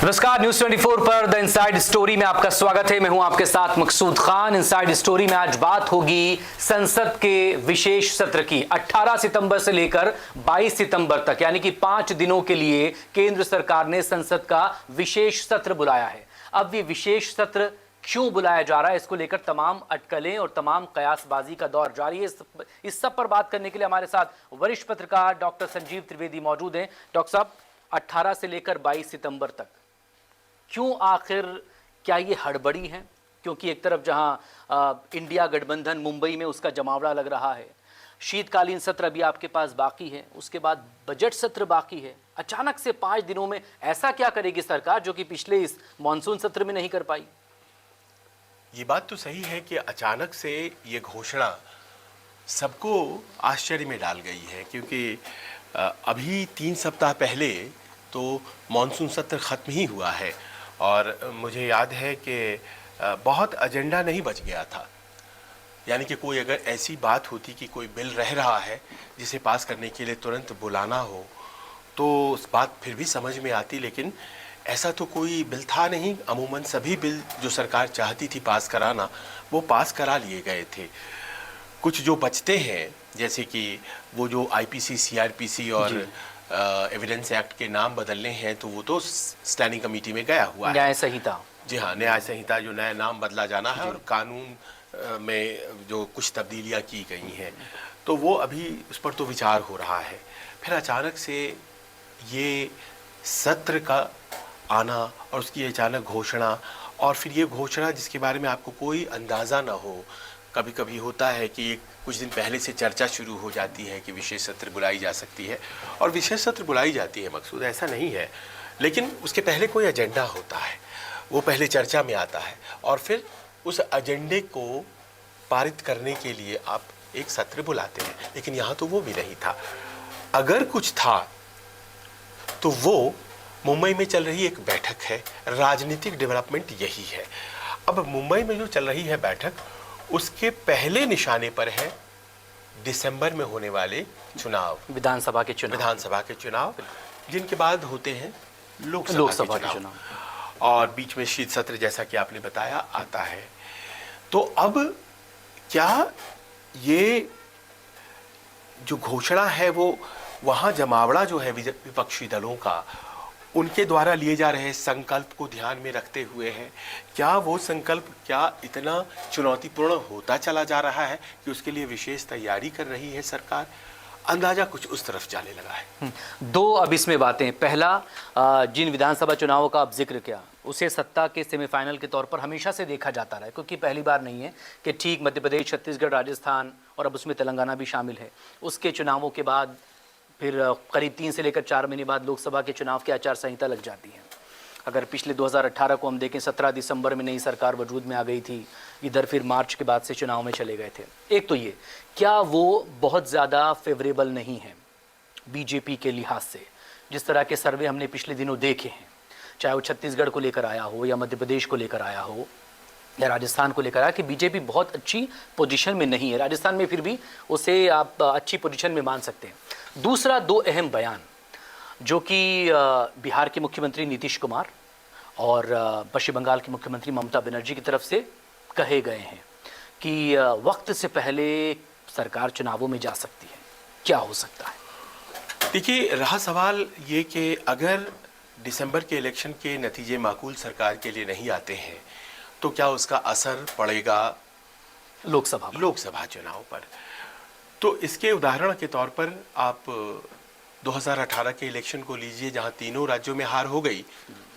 नमस्कार, न्यूज 24 पर the inside story में आपका स्वागत है। मैं हूं आपके साथ मकसूद खान। इनसाइड स्टोरी में आज बात होगी संसद के विशेष सत्र की। 18 सितंबर से लेकर 22 सितंबर तक यानी कि 5 दिनों के लिए केंद्र सरकार ने संसद का विशेष सत्र बुलाया है। अब ये विशेष सत्र क्यों बुलाया जा रहा है, इसको लेकर तमाम अटकलें और तमाम कयासबाजी का दौर जारी है। इस सब पर बात करने के लिए हमारे साथ वरिष्ठ पत्रकार डॉक्टर संजीव त्रिवेदी मौजूद हैं। डॉक्टर साहब, 18 से लेकर 22 सितंबर तक क्यों, आखिर क्या ये हड़बड़ी है? क्योंकि एक तरफ जहां इंडिया गठबंधन मुंबई में उसका जमावड़ा लग रहा है, शीतकालीन सत्र अभी आपके पास बाकी है, उसके बाद बजट सत्र बाकी है। अचानक से 5 दिनों में ऐसा क्या करेगी सरकार जो कि पिछले इस मॉनसून सत्र में नहीं कर पाई? ये बात तो सही है कि अचानक से ये घोषणा सबको आश्चर्य में डाल गई है, क्योंकि अभी 3 सप्ताह पहले तो मॉनसून सत्र ख़त्म ही हुआ है और मुझे याद है कि बहुत एजेंडा नहीं बच गया था। यानी कि कोई अगर ऐसी बात होती कि कोई बिल रह रहा है जिसे पास करने के लिए तुरंत बुलाना हो तो उस बात फिर भी समझ में आती, लेकिन ऐसा तो कोई बिल था नहीं। अमूमन सभी बिल जो सरकार चाहती थी पास कराना वो पास करा लिए गए थे। कुछ जो बचते हैं जैसे कि वो जो आईपीसी, सीआरपीसी और एविडेंस एक्ट के नाम बदलने हैं तो वो तो स्टैंडिंग कमेटी में गया हुआ है। न्याय संहिता, जी हाँ, न्याय संहिता जो नया नाम बदला जाना है और कानून में जो कुछ तब्दीलियां की गई हैं तो वो अभी उस पर तो विचार हो रहा है। फिर अचानक से ये सत्र का आना और उसकी अचानक घोषणा, और फिर ये घोषणा जिसके बारे में आपको कोई अंदाज़ा ना हो। कभी कभी होता है कि कुछ दिन पहले से चर्चा शुरू हो जाती है कि विशेष सत्र बुलाई जा सकती है और विशेष सत्र बुलाई जाती है, मकसूद ऐसा नहीं है, लेकिन उसके पहले कोई एजेंडा होता है, वो पहले चर्चा में आता है और फिर उस एजेंडे को पारित करने के लिए आप एक सत्र बुलाते हैं। लेकिन यहाँ तो वो भी नहीं था। अगर कुछ था तो वो मुंबई में चल रही एक बैठक है, राजनीतिक डेवलपमेंट यही है। अब मुंबई में जो चल रही है बैठक, उसके पहले निशाने पर है दिसंबर में होने वाले चुनाव, विधानसभा के चुनाव, जिनके बाद होते हैं लोकसभा के चुनाव और बीच में शीत सत्र जैसा कि आपने बताया आता है। तो अब क्या ये जो घोषणा है वो वहाँ जमावड़ा जो है विपक्षी दलों का, उनके द्वारा लिए जा रहे संकल्प को ध्यान में रखते हुए है? क्या वो संकल्प क्या इतना चुनौतीपूर्ण होता चला जा रहा है कि उसके लिए विशेष तैयारी कर रही है सरकार? अंदाजा कुछ उस तरफ जाने लगा है। दो अब इसमें बातें। पहला, जिन विधानसभा चुनावों का आप जिक्र किया, उसे सत्ता के सेमीफाइनल के तौर पर हमेशा से देखा जाता रहा है, क्योंकि पहली बार नहीं है कि ठीक मध्य प्रदेश, छत्तीसगढ़, राजस्थान और अब उसमें तेलंगाना भी शामिल है। उसके चुनावों के बाद फिर करीब 3 से लेकर 4 महीने बाद लोकसभा के चुनाव की आचार संहिता लग जाती है। अगर पिछले 2018 को हम देखें, 17 दिसंबर में नई सरकार वजूद में आ गई थी, इधर फिर मार्च के बाद से चुनाव में चले गए थे। एक तो ये, क्या वो बहुत ज़्यादा फेवरेबल नहीं है बीजेपी के लिहाज से? जिस तरह के सर्वे हमने पिछले दिनों देखे हैं, चाहे वो छत्तीसगढ़ को लेकर आया हो या मध्य प्रदेश को लेकर आया हो या राजस्थान को लेकर आया, कि बीजेपी बहुत अच्छी पोजीशन में नहीं है। राजस्थान में फिर भी उसे आप अच्छी पोजीशन में मान सकते हैं। दूसरा, 2 अहम बयान जो कि बिहार के मुख्यमंत्री नीतीश कुमार और पश्चिम बंगाल की मुख्यमंत्री ममता बनर्जी की तरफ से कहे गए हैं कि वक्त से पहले सरकार चुनावों में जा सकती है। क्या हो सकता है? देखिए, रहा सवाल ये कि अगर दिसंबर के इलेक्शन के नतीजे माकूल सरकार के लिए नहीं आते हैं तो क्या उसका असर पड़ेगा लोकसभा चुनाव पर? तो इसके उदाहरण के तौर पर आप 2018 के इलेक्शन को लीजिए, जहां तीनों राज्यों में हार हो गई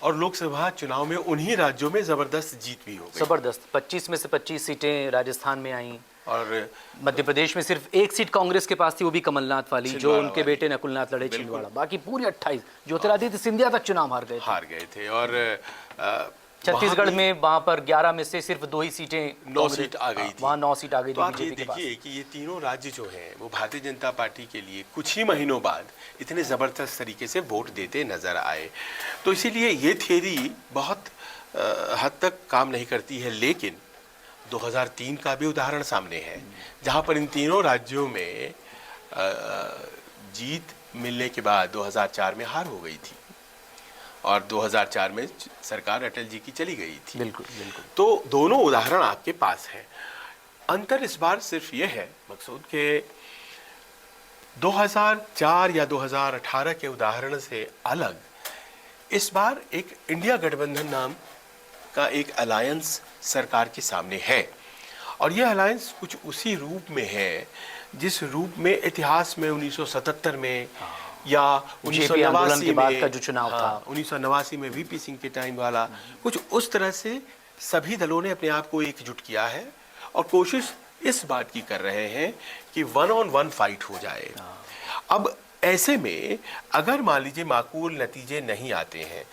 और लोकसभा चुनाव में उन्हीं राज्यों में जबरदस्त जीत भी हो गई। जबरदस्त 25 में से 25 सीटें राजस्थान में आईं और मध्य प्रदेश में सिर्फ 1 सीट कांग्रेस के पास थी, वो भी कमलनाथ वाली, जो उनके बेटे नकुलनाथ लड़े छिंदवाड़ा। बाकी पूरी 28 ज्योतिरादित्य सिंधिया तक चुनाव हार गए थे। और छत्तीसगढ़ में वहां पर 11 में से सिर्फ 2 ही सीटें, 9 सीट आ गई थी। वहां 9 सीट आ गई थी। तो आप ये देखिए कि ये तीनों राज्य जो हैं वो भारतीय जनता पार्टी के लिए कुछ ही महीनों बाद इतने ज़बरदस्त तरीके से वोट देते नजर आए। तो इसीलिए ये थियरी बहुत हद तक काम नहीं करती है। लेकिन 2003 का भी उदाहरण सामने है, जहां पर इन तीनों राज्यों में जीत मिलने के बाद 2004 में हार हो गई थी। और 2004 में सरकार अटल जी की चली गई थी। बिल्कुल बिल्कुल। तो दोनों उदाहरण आपके पास हैं। अंतर इस बार सिर्फ ये है मकसूद के 2004 या 2018 के उदाहरण से अलग इस बार एक इंडिया गठबंधन नाम का एक अलायंस सरकार के सामने है, और यह अलायंस कुछ उसी रूप में है जिस रूप में इतिहास में 1977 में या जेपी आंदोलन के बाद का जो 1989 चुनाव था, 1989 में वीपी सिंह के टाइम वाला, कुछ उस तरह से सभी दलों ने अपने आप को एकजुट किया है और कोशिश इस बात की कर रहे हैं कि 1 on 1 फाइट हो जाए। अब ऐसे में अगर मान लीजिए माकूल नतीजे नहीं आते हैं,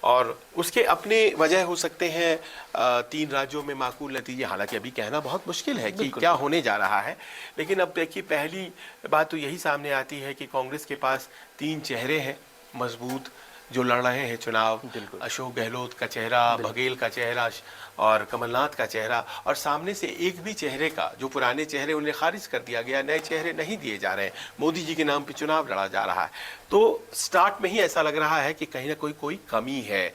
और उसके अपने वजह हो सकते हैं, 3 राज्यों में माकूल नतीजे, हालांकि अभी कहना बहुत मुश्किल है कि क्या होने जा रहा है, लेकिन अब देखिए पहली बात तो यही सामने आती है कि कांग्रेस के पास 3 चेहरे हैं मजबूत जो लड़ रहे हैं चुनाव। अशोक गहलोत का चेहरा, बघेल का चेहरा और कमलनाथ का चेहरा, और सामने से एक भी चेहरे का, जो पुराने चेहरे उन्हें खारिज कर दिया गया, नए चेहरे नहीं दिए जा रहे हैं, मोदी जी के नाम पे चुनाव लड़ा जा रहा है। तो स्टार्ट में ही ऐसा लग रहा है कि कहीं ना कोई कमी है।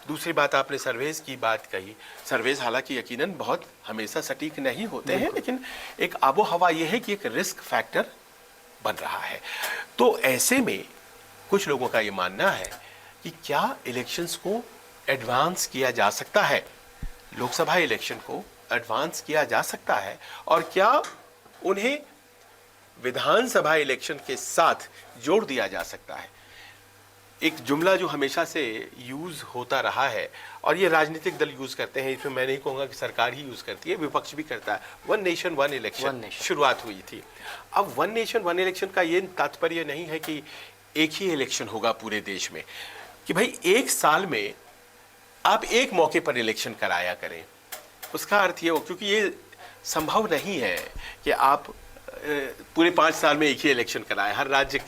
दूसरी बात, आपने सर्वेज की बात कही, सर्वेज हालांकि यकीनन बहुत हमेशा सटीक नहीं होते हैं, लेकिन एक आबो हवा यह है कि एक रिस्क फैक्टर बन रहा है। तो ऐसे में कुछ लोगों का ये मानना है कि क्या इलेक्शंस को एडवांस किया जा सकता है, लोकसभा इलेक्शन को एडवांस किया जा सकता है, और क्या उन्हें विधानसभा इलेक्शन के साथ जोड़ दिया जा सकता है। एक जुमला जो हमेशा से यूज होता रहा है और ये राजनीतिक दल यूज करते हैं, इसमें मैं नहीं कहूँगा कि सरकार ही यूज करती है, विपक्ष भी करता है, 1 नेशन 1 इलेक्शन शुरुआत हुई थी। अब 1 नेशन 1 इलेक्शन का ये तात्पर्य नहीं है कि एक ही इलेक्शन होगा पूरे देश में, कि भाई एक साल में आप एक मौके पर इलेक्शन कराया करें। उसका अर्थ ये हो, क्योंकि ये संभव नहीं है कि आप पूरे 5 साल में एक ही इलेक्शन कराएं, हर राज्य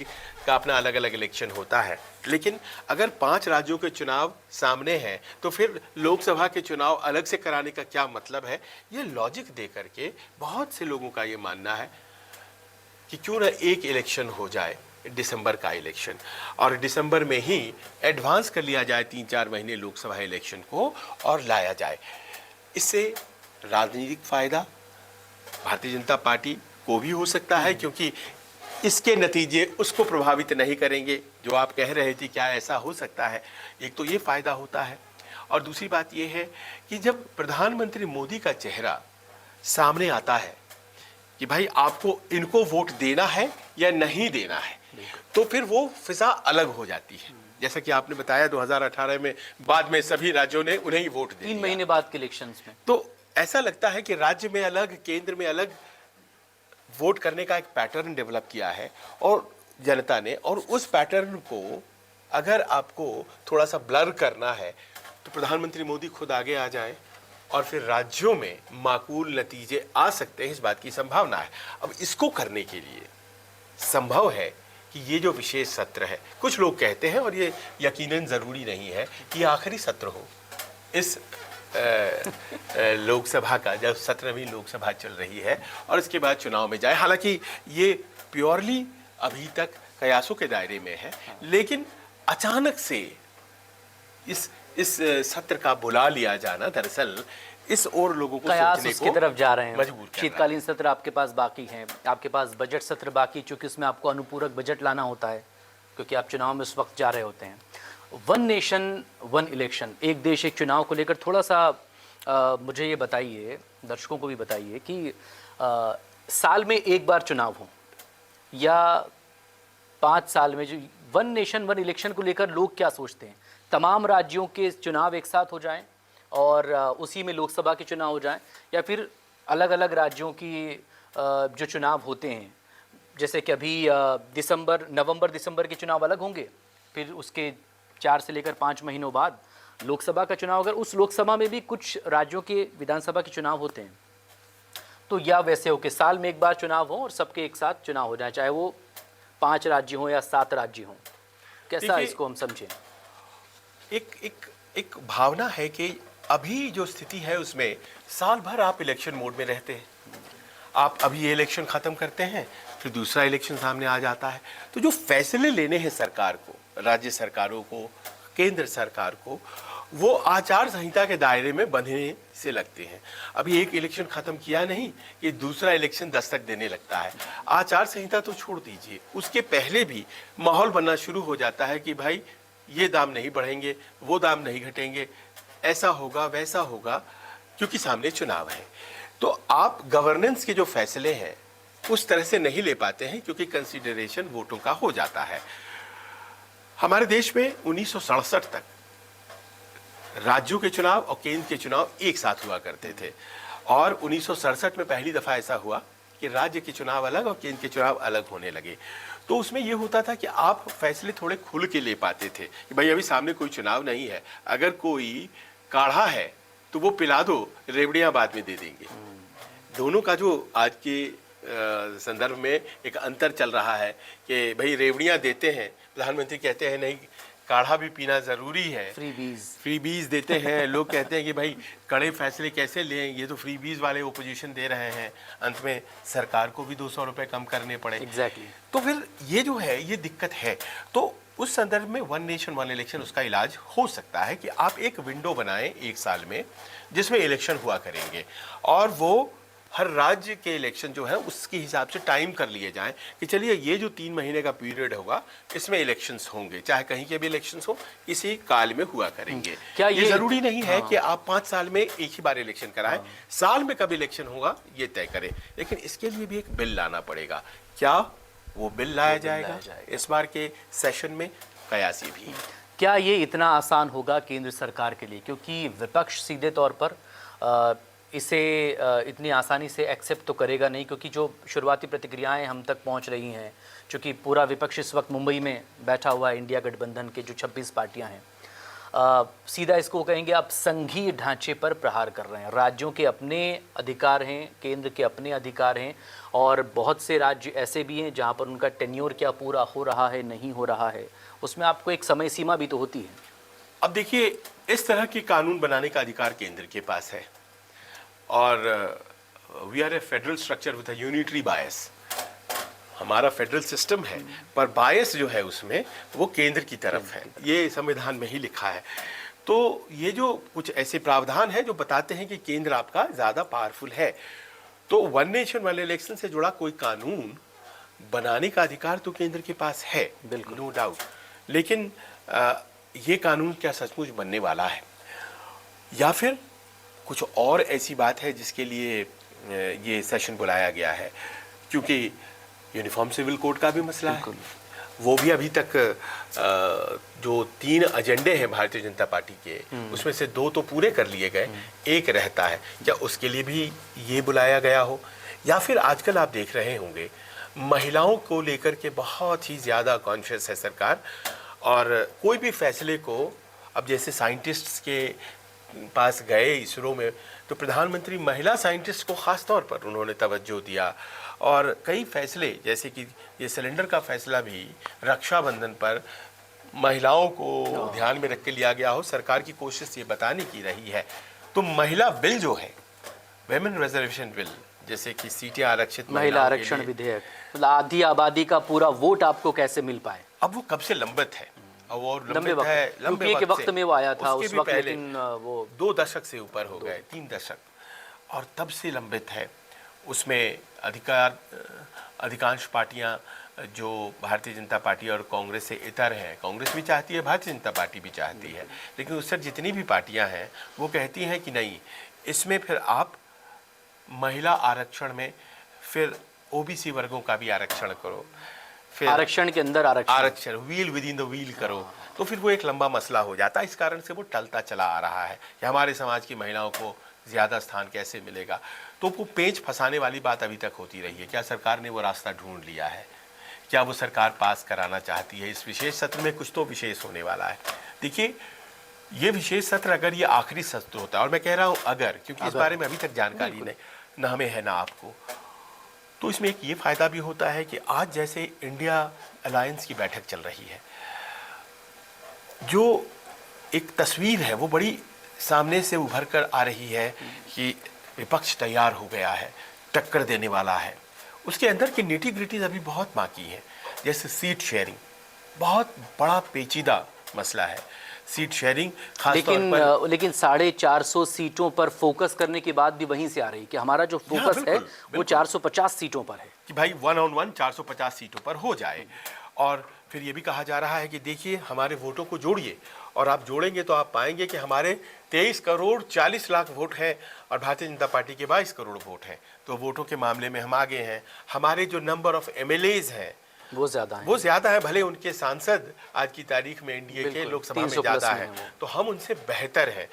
का अपना अलग अलग इलेक्शन होता है। लेकिन अगर 5 राज्यों के चुनाव सामने हैं तो फिर लोकसभा के चुनाव अलग से कराने का क्या मतलब है। ये लॉजिक दे करके बहुत से लोगों का ये मानना है कि क्यों ना एक इलेक्शन हो जाए, दिसंबर का इलेक्शन, और दिसंबर में ही एडवांस कर लिया जाए 3-4 महीने लोकसभा इलेक्शन को और लाया जाए। इससे राजनीतिक फायदा भारतीय जनता पार्टी को भी हो सकता है, क्योंकि इसके नतीजे उसको प्रभावित नहीं करेंगे। जो आप कह रहे थे क्या ऐसा हो सकता है, एक तो ये फायदा होता है, और दूसरी बात ये है कि जब प्रधानमंत्री मोदी का चेहरा सामने आता है कि भाई आपको इनको वोट देना है या नहीं देना है, तो फिर वो फिजा अलग हो जाती है। जैसा कि आपने बताया 2018 में बाद में सभी राज्यों ने उन्हें ही वोट दिया 3 महीने बाद के इलेक्शंस में, तो ऐसा लगता है कि राज्य में अलग, केंद्र में अलग वोट करने का एक पैटर्न डेवलप किया है और जनता ने, और उस पैटर्न को अगर आपको थोड़ा सा ब्लर करना है तो प्रधानमंत्री मोदी खुद आगे आ जाए और फिर राज्यों में माकूल नतीजे आ सकते हैं, इस बात की संभावना है। अब इसको करने के लिए संभव है कि ये जो विशेष सत्र है, कुछ लोग कहते हैं और ये यकीनन ज़रूरी नहीं है कि आखिरी सत्र हो इस लोकसभा का, जब 17वीं लोकसभा चल रही है और इसके बाद चुनाव में जाए। हालांकि ये प्योरली अभी तक कयासों के दायरे में है, लेकिन अचानक से इस सत्र का बुला लिया जाना दरअसल इस और लोगों को कयास सोचने उसकी को तरफ जा रहे हैं। मजबूर कर रहा है। शीतकालीन सत्र आपके पास बाकी हैं, आपके पास बजट सत्र बाकी, चूंकि उसमें आपको अनुपूरक बजट लाना होता है क्योंकि आप चुनाव में उस वक्त जा रहे होते हैं। 1 नेशन 1 इलेक्शन, एक देश एक चुनाव को लेकर थोड़ा सा मुझे ये बताइए, दर्शकों को भी बताइए कि साल में एक बार चुनाव हो या 5 साल में, जो 1 नेशन 1 इलेक्शन को लेकर लोग क्या सोचते हैं? तमाम राज्यों के चुनाव एक साथ हो जाएं और उसी में लोकसभा के चुनाव हो जाएं, या फिर अलग अलग राज्यों की जो चुनाव होते हैं, जैसे कि अभी नवंबर दिसंबर के चुनाव अलग होंगे, फिर उसके 4 से लेकर 5 महीनों बाद लोकसभा का चुनाव, अगर उस लोकसभा में भी कुछ राज्यों के विधानसभा के चुनाव होते हैं, तो या वैसे हो कि साल में एक बार चुनाव हो और सबके एक साथ चुनाव हो जाए, चाहे वो 5 राज्य हों या 7 राज्य हों। कैसा इसको हम समझें? एक भावना है कि अभी जो स्थिति है उसमें साल भर आप इलेक्शन मोड में रहते हैं। आप अभी ये इलेक्शन ख़त्म करते हैं, फिर दूसरा इलेक्शन सामने आ जाता है। तो जो फैसले लेने हैं सरकार को, राज्य सरकारों को, केंद्र सरकार को वो आचार संहिता के दायरे में बंधने से लगते हैं। अभी एक इलेक्शन खत्म किया नहीं कि दूसरा इलेक्शन दस्तक देने लगता है। आचार संहिता तो छोड़ दीजिए, उसके पहले भी माहौल बनना शुरू हो जाता है कि भाई ये दाम नहीं बढ़ेंगे, वो दाम नहीं घटेंगे, ऐसा होगा वैसा होगा, क्योंकि सामने चुनाव है। तो आप गवर्नेंस के जो फैसले हैं उस तरह से नहीं ले पाते हैं, क्योंकि कंसीडरेशन वोटों का हो जाता है। हमारे देश में 1967 तक राज्यों के चुनाव और केंद्र के चुनाव एक साथ हुआ करते थे, और 1967 में पहली दफा ऐसा हुआ कि राज्य के चुनाव अलग और केंद्र के चुनाव अलग होने लगे। तो उसमें यह होता था कि आप फैसले थोड़े खुल के ले पाते थे कि भाई अभी सामने कोई चुनाव नहीं है, अगर कोई काढ़ा है तो वो पिला दो, रेवड़ियां बाद में दे देंगे। दोनों का जो आज के संदर्भ में एक अंतर चल रहा है कि भाई रेवड़ियां देते हैं, प्रधानमंत्री कहते हैं नहीं काढ़ा भी पीना जरूरी है, फ्री बीज देते हैं। लोग कहते हैं कि भाई कड़े फैसले कैसे लें, ये तो फ्री बीज वाले ओपोजिशन दे रहे हैं, अंत में सरकार को भी 200 रुपए कम करने पड़े। एग्जैक्टली। तो फिर ये जो है ये दिक्कत है। तो उस संदर्भ में वन नेशन वन इलेक्शन उसका इलाज हो सकता है कि आप एक विंडो बनाएं एक साल में जिसमें इलेक्शन हुआ करेंगे, और वो हर राज्य के इलेक्शन जो है उसके हिसाब से टाइम कर लिए जाएं कि चलिए ये जो 3 महीने का पीरियड होगा इसमें इलेक्शंस होंगे, चाहे कहीं के भी इलेक्शंस हो, इसी काल में हुआ करेंगे। क्या ये जरूरी नहीं है कि आप 5 साल में एक ही बार इलेक्शन कराएं, साल में कब इलेक्शन होगा ये तय करें, लेकिन इसके लिए भी एक बिल लाना पड़ेगा। क्या वो बिल लाया जाएगा इस बार के सेशन में? कयासी भी। क्या ये इतना आसान होगा केंद्र सरकार के लिए, क्योंकि विपक्ष सीधे तौर पर इसे इतनी आसानी से एक्सेप्ट तो करेगा नहीं, क्योंकि जो शुरुआती प्रतिक्रियाएं हम तक पहुंच रही हैं, चूँकि पूरा विपक्ष इस वक्त मुंबई में बैठा हुआ है, इंडिया गठबंधन के जो 26 पार्टियां हैं, सीधा इसको कहेंगे आप संघीय ढांचे पर प्रहार कर रहे हैं। राज्यों के अपने अधिकार हैं, केंद्र के अपने अधिकार हैं, और बहुत से राज्य ऐसे भी हैं जहां पर उनका टेन्योर क्या पूरा हो रहा है नहीं हो रहा है, उसमें आपको एक समय सीमा भी तो होती है। अब देखिए, इस तरह के कानून बनाने का अधिकार केंद्र के पास है, और we are a federal structure with a unitary bias. हमारा फेडरल सिस्टम है, पर बायस जो है उसमें वो केंद्र की तरफ है, ये संविधान में ही लिखा है। तो ये जो कुछ ऐसे प्रावधान हैं जो बताते हैं कि केंद्र आपका ज़्यादा पावरफुल है, तो वन नेशन वन इलेक्शन से जुड़ा कोई कानून बनाने का अधिकार तो केंद्र के पास है, बिल्कुल, नो डाउट। लेकिन ये कानून क्या सचमुच बनने वाला है, या फिर कुछ और ऐसी बात है जिसके लिए ये सेशन बुलाया गया है? क्योंकि यूनिफॉर्म सिविल कोड का भी मसला है, वो भी अभी तक जो 3 एजेंडे हैं भारतीय जनता पार्टी के, उसमें से 2 तो पूरे कर लिए गए, एक रहता है। क्या उसके लिए भी ये बुलाया गया हो? या फिर आजकल आप देख रहे होंगे महिलाओं को लेकर के बहुत ही ज़्यादा कॉन्शियस है सरकार, और कोई भी फैसले को, अब जैसे साइंटिस्ट्स के पास गए इसरो में, तो प्रधानमंत्री महिला साइंटिस्ट को ख़ास तौर पर उन्होंने तवज्जो दिया, और कई फैसले जैसे कि ये सिलेंडर का फैसला भी रक्षाबंधन पर महिलाओं को ध्यान में रख के लिया गया हो। सरकार की कोशिश ये बताने की रही है। तो महिला बिल जो है, वेमेन रिजर्वेशन बिल, जैसे कि सीटें आरक्षित, महिला आरक्षण विधेयक, मतलब आधी आबादी का पूरा वोट आपको कैसे मिल पाए, अब वो कब से लंबित है, और लंबे वक्त में वो आया था उस वक्त, लेकिन वो 2 दशक से ऊपर हो गए, 3 दशक, और तब से लंबित है। उसमें अधिकांश पार्टियां जो भारतीय जनता पार्टी और कांग्रेस से इतर हैं, कांग्रेस भी चाहती है, भारतीय जनता पार्टी भी चाहती है, लेकिन उससे जितनी भी पार्टियां हैं वो कहती हैं कि नहीं, इसमें फिर आप महिला आरक्षण में फिर ओबीसी वर्गों का भी आरक्षण करो, फिर आरक्षण के अंदर आरक्षण wheel with in the wheel करो, तो फिर वो एक लंबा मसला हो जाता है। इस कारण से वो टलता चला आ रहा है कि हमारे समाज की महिलाओं को ज़्यादा स्थान कैसे मिलेगा। तो वो पेंच फंसाने वाली बात अभी तक होती रही है। क्या सरकार ने वो रास्ता ढूंढ लिया है? क्या वो सरकार पास कराना चाहती है? इस विशेष सत्र में कुछ तो विशेष होने वाला है। देखिए, ये विशेष सत्र अगर ये आखिरी सत्र होता है, और मैं कह रहा हूँ अगर, क्योंकि इस बारे में अभी तक जानकारी नहीं, ना हमें है ना आपको, तो इसमें एक ये फ़ायदा भी होता है कि आज जैसे इंडिया अलायंस की बैठक चल रही है, जो एक तस्वीर है वो बड़ी सामने से उभर कर आ रही है कि विपक्ष तैयार हो गया है, टक्कर देने वाला है। उसके अंदर की निटी ग्रिटीज अभी बहुत बाकी है। जैसे सीट शेयरिंग बहुत बड़ा पेचीदा मसला है। सीट शेयरिंग खास तौर पर। लेकिन 450 सीटों पर फोकस करने की बात भी वहीं से आ रही है कि हमारा जो फोकस है वो 450 सीटों पर है कि भाई 1-on-1 450 सीटों पर हो जाए। और फिर ये भी कहा जा रहा है कि देखिए हमारे वोटों को जोड़िए, और आप जोड़ेंगे तो आप पाएंगे कि हमारे 23 करोड़ 40 लाख वोट हैं और भारतीय जनता पार्टी के 22 करोड़ वोट हैं। तो वोटों के मामले में हम आगे हैं। हमारे जो नंबर ऑफ MLAs हैं वो ज़्यादा है, भले उनके सांसद आज की तारीख में एनडीए के लोकसभा में ज़्यादा है, तो हम उनसे बेहतर हैं।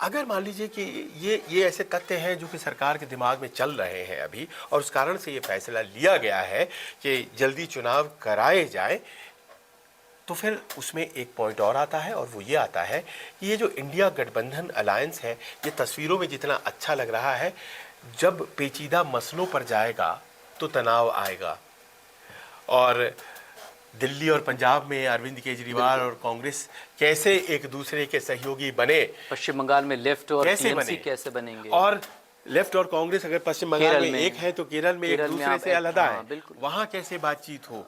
अगर मान लीजिए कि ये ऐसे तथ्य हैं जो कि सरकार के दिमाग में चल रहे हैं अभी, और उस कारण से ये फैसला लिया गया है कि जल्दी चुनाव कराए जाए, तो फिर उसमें एक पॉइंट और आता है, और वो ये आता है कि ये जो इंडिया गठबंधन अलायंस है, ये तस्वीरों में जितना अच्छा लग रहा है, जब पेचीदा मसलों पर जाएगा तो तनाव आएगा। और दिल्ली और पंजाब में अरविंद केजरीवाल और कांग्रेस कैसे एक दूसरे के सहयोगी बने, पश्चिम बंगाल में लेफ्ट और टीएमसी कैसे बनेंगे, और लेफ्ट और कांग्रेस अगर पश्चिम बंगाल में एक है तो केरल में एक दूसरे से अलग है, वहाँ कैसे बातचीत हो,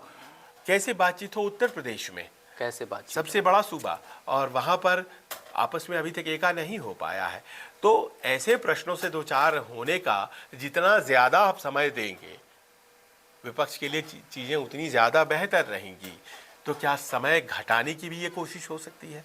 कैसे बातचीत हो उत्तर प्रदेश में कैसे बातचीत, सबसे बड़ा सूबा, और वहाँ पर आपस में अभी तक एका नहीं हो पाया है। तो ऐसे प्रश्नों से दो चार होने का जितना ज़्यादा आप समय देंगे विपक्ष के लिए चीज़ें उतनी ज़्यादा बेहतर रहेंगी। तो क्या समय घटाने की भी ये कोशिश हो सकती है?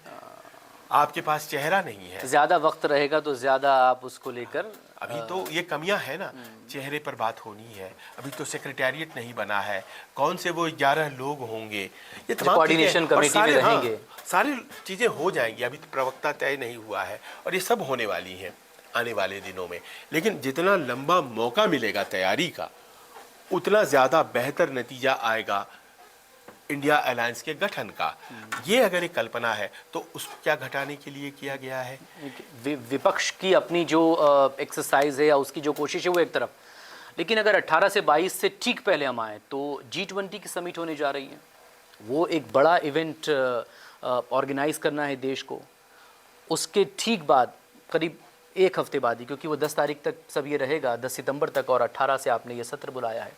आपके पास चेहरा नहीं है, ज़्यादा वक्त रहेगा तो ज़्यादा आप उसको लेकर, अभी तो ये कमियां है ना, चेहरे पर बात होनी है। अभी तो सेक्रेटेरिएट नहीं बना है, कौन से वो 11 लोग होंगे, ये तमाम कोऑर्डिनेशन कमेटी में रहेंगे, सारी चीज़ें हो जाएंगी। अभी तो प्रवक्ता तय नहीं हुआ है, और ये सब होने वाली हैं आने वाले दिनों में। लेकिन जितना लंबा मौका मिलेगा तैयारी का, उतना ज़्यादा बेहतर नतीजा आएगा इंडिया अलायंस के गठन का। ये अगर एक कल्पना है तो उसको क्या घटाने के लिए किया गया है? विपक्ष की अपनी जो एक्सरसाइज है या उसकी जो कोशिश है वो एक तरफ, लेकिन अगर 18 से 22 से ठीक पहले हम आए तो G20 की समिट होने जा रही है। वो एक बड़ा इवेंट ऑर्गेनाइज करना है देश को। उसके ठीक बाद करीब एक हफ्ते बाद ही, क्योंकि वो 10 तारीख तक सब ये रहेगा, 10 सितंबर तक, और 18 से आपने ये सत्र बुलाया है,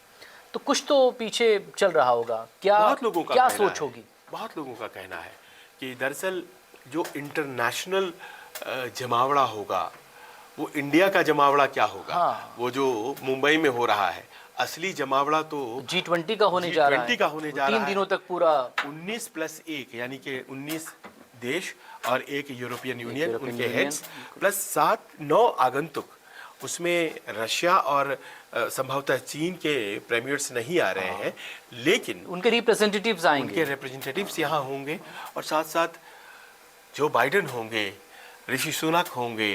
तो कुछ तो पीछे चल रहा होगा। क्या सोच होगी? बहुत लोगों का कहना है कि दरअसल जो इंटरनेशनल जमावड़ा होगा वो इंडिया का जमावड़ा क्या होगा। हाँ। वो जो मुंबई में हो रहा है, असली जमावड़ा तो G20 का होने जा रहा है। 3 दिनों तक पूरा 19+1 यानी कि 19 देश और एक यूरोपियन यूनियन उनके हेड्स प्लस 7-9 आगंतुक। उसमें रशिया और संभवतः चीन के प्रीमियर्स नहीं आ रहे हैं, लेकिन उनके रिप्रेजेंटेटिव्स आएंगे, उनके रिप्रेजेंटेटिव्स यहाँ होंगे, और साथ साथ जो बाइडेन होंगे, ऋषि सुनक होंगे,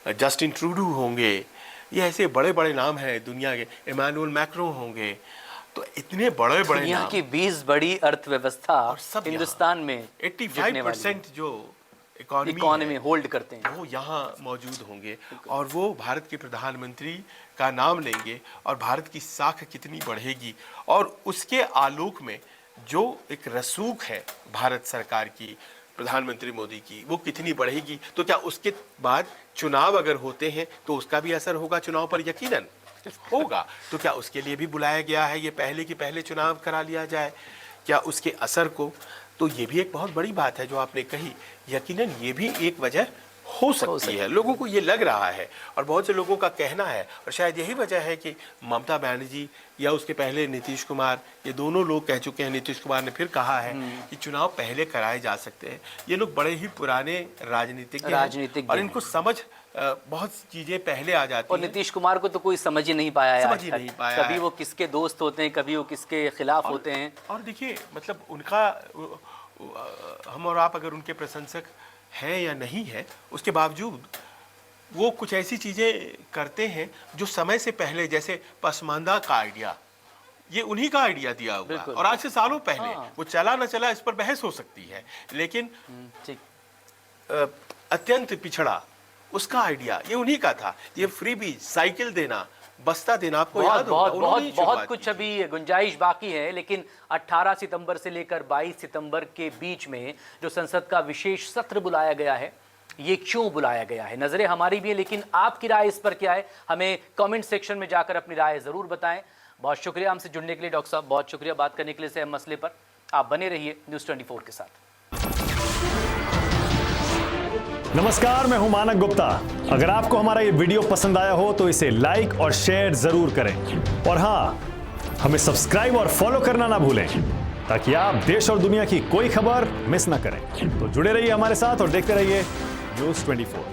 जस्टिन ट्रूडो होंगे, ये ऐसे बड़े बड़े नाम हैं दुनिया के, इमानुएल मैक्रो होंगे। तो इतने बड़े बड़े दुनिया की 20 बड़ी अर्थव्यवस्था हिंदुस्तान में 85% जो इकोनॉमी होल्ड करते हैं वो यहाँ मौजूद होंगे, और वो भारत के प्रधानमंत्री का नाम लेंगे, और भारत की साख कितनी बढ़ेगी, और उसके आलोक में जो एक रसूख है भारत सरकार की, प्रधानमंत्री मोदी की, वो कितनी बढ़ेगी। तो क्या उसके बाद चुनाव अगर होते हैं तो उसका भी असर होगा चुनाव पर? यकीनन होगा। तो क्या उसके लिए भी बुलाया गया है, ये पहले की पहले चुनाव करा लिया जाए, क्या उसके असर को? तो ये भी एक बहुत बड़ी बात है जो आपने कही, यकीनन ये भी एक वजह हो सकती है। लोगों को ये लग रहा है, और बहुत से लोगों का कहना है, और शायद यही वजह है कि ममता बनर्जी या उसके पहले नीतीश कुमार, ये दोनों लोग कह चुके हैं, नीतीश कुमार ने फिर कहा है कि चुनाव पहले कराए जा सकते हैं। ये लोग बड़े ही पुराने राजनीतिज्ञ हैं, और इनको समझ बहुत चीजें पहले आ जाती हैं। और नीतीश कुमार को तो कोई समझ ही नहीं पाया है, कभी वो किसके दोस्त होते हैं, कभी वो किसके खिलाफ होते हैं। और देखिए मतलब उनका, हम और आप अगर उनके प्रशंसक हैं या नहीं है, उसके बावजूद वो कुछ ऐसी चीज़ें करते हैं जो समय से पहले, जैसे पसमानदा का आइडिया, ये उन्हीं का आइडिया दिया हुआ, और आज से सालों पहले वो चला न चला इस पर बहस हो सकती है, लेकिन अत्यंत पिछड़ा उसका आइडिया ये उन्हीं का था। ये फ्री बीज, साइकिल देना, बस्ता देना, आपको याद होगा, बहुत कुछ अभी गुंजाइश बाकी है। लेकिन 18 सितंबर से लेकर 22 सितंबर के बीच में जो संसद का विशेष सत्र बुलाया गया है, ये क्यों बुलाया गया है? नजरें हमारी भी है, लेकिन आपकी राय इस पर क्या है? हमें कमेंट सेक्शन में जाकर अपनी राय जरूर बताएं। बहुत शुक्रिया हमसे जुड़ने के लिए डॉक्टर साहब, बहुत शुक्रिया बात करने के लिए इस मसले पर। आप बने रहिए न्यूज़ 24 के साथ। नमस्कार, मैं हूं मानक गुप्ता। अगर आपको हमारा ये वीडियो पसंद आया हो तो इसे लाइक और शेयर जरूर करें और हाँ, हमें सब्सक्राइब और फॉलो करना ना भूलें ताकि आप देश और दुनिया की कोई खबर मिस ना करें। तो जुड़े रहिए हमारे साथ और देखते रहिए News 24।